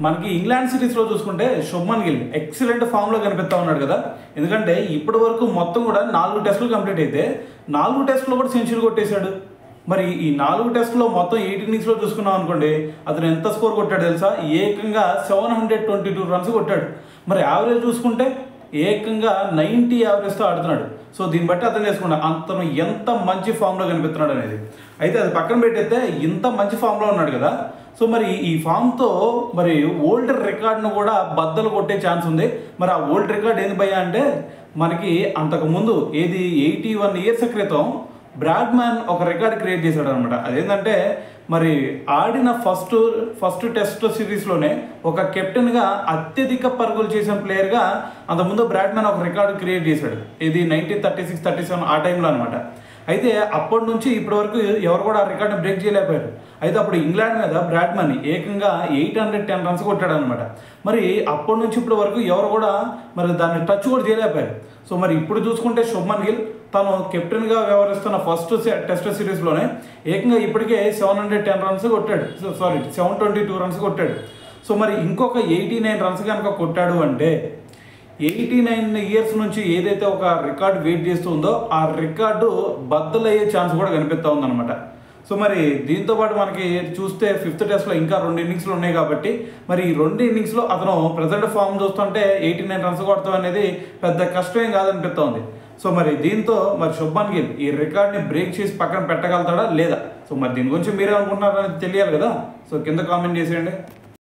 మనకి ఇంగ్లాండ్ సిరీస్లో చూసుకుంటే శుభ్మన్ గిల్ ఎక్సలెంట్ ఫామ్లో కనిపిస్తూ ఉన్నాడు కదా. ఎందుకంటే ఇప్పటి వరకు మొత్తం కూడా 4 టెస్టులు కంప్లీట్ అయితే 4 టెస్టులో కూడా సెంచరీ కొట్టేశాడు. మరి ఈ 4 టెస్టులో మొత్తం 8 ఇన్నింగ్స్లో చూసుకున్నాం అనుకోండి, అతను ఎంత స్కోర్ కొట్టాడు తెలుసా? ఏకంగా 722 రన్స్ కొట్టాడు. మరి యావరేజ్ చూసుకుంటే ఏకంగా 90 యావరేజ్తో ఆడుతున్నాడు. సో దీన్ని బట్టి అతను చేసుకుంటా అతను ఎంత మంచి ఫామ్లో కనిపిస్తున్నాడు అనేది. అయితే అది పక్కన పెట్టేస్తే ఇంత మంచి ఫామ్లో ఉన్నాడు కదా. సో మరి ఈ ఫామ్తో మరి ఓల్డ్ రికార్డ్ను కూడా బద్దలు కొట్టే ఛాన్స్ ఉంది. మరి ఆ ఓల్డ్ రికార్డ్ ఏంది భయ్యా అంటే, మనకి అంతకుముందు 81 ఇయర్స్ క్రితం బ్రాడ్మ్యాన్ ఒక రికార్డ్ క్రియేట్ చేశాడు అనమాట. అదేంటంటే మరి ఆడిన ఫస్ట్ టెస్ట్ సిరీస్లోనే ఒక కెప్టెన్గా అత్యధిక పరుగులు చేసిన ప్లేయర్గా అంతకుముందు బ్రాడ్మ్యాన్ ఒక రికార్డు క్రియేట్ చేశాడు. ఇది 1936-37 ఆ టైంలో అనమాట. అయితే అప్పటి నుంచి ఇప్పటి వరకు ఎవరు కూడా ఆ రికార్డుని బ్రేక్ చేయలేకపోయారు. అయితే అప్పుడు ఇంగ్లాండ్ మీద బ్రాడ్మ్యాన్ ఏకంగా 810 రన్స్ కొట్టాడు అనమాట. మరి అప్పటి నుంచి ఇప్పటి వరకు ఎవరు కూడా మరి దాన్ని టచ్ కూడా చేయలేకపోయారు. సో మరి ఇప్పుడు చూసుకుంటే శుభ్మన్ గిల్ తను కెప్టెన్గా వ్యవహరిస్తున్న ఫస్ట్ టెస్ట్ సిరీస్లోనే ఏకంగా ఇప్పటికే 710 రన్స్ కొట్టాడు. 722 రన్స్ కొట్టాడు. సో మరి ఇంకొక 89 రన్స్ కనుక కొట్టాడు అంటే 89 ఇయర్స్ నుంచి ఏదైతే ఒక రికార్డు వెయిట్ చేస్తుందో ఆ రికార్డు బద్దలయ్యే ఛాన్స్ కూడా కనిపిస్తూ ఉందన్నమాట. సో మరి దీంతో పాటు మనకి చూస్తే 5th టెస్ట్లో ఇంకా 2 ఇన్నింగ్స్లు ఉన్నాయి కాబట్టి మరి ఈ 2 ఇన్నింగ్స్లో అతను ప్రజెంట్ ఫామ్ చూస్తుంటే 89 రన్స్ కొడతాం అనేది పెద్ద కష్టమేం కాదనిపిస్తోంది. సో మరి దీంతో మరి శుభ్మన్ గిల్ ఈ రికార్డ్ని బ్రేక్ చేసి పక్కన పెట్టగలుగుతాడా లేదా? సో మరి దీని గురించి మీరే అనుకుంటున్నారని తెలియాలి కదా. సో కింద కామెంట్ చేసేయండి.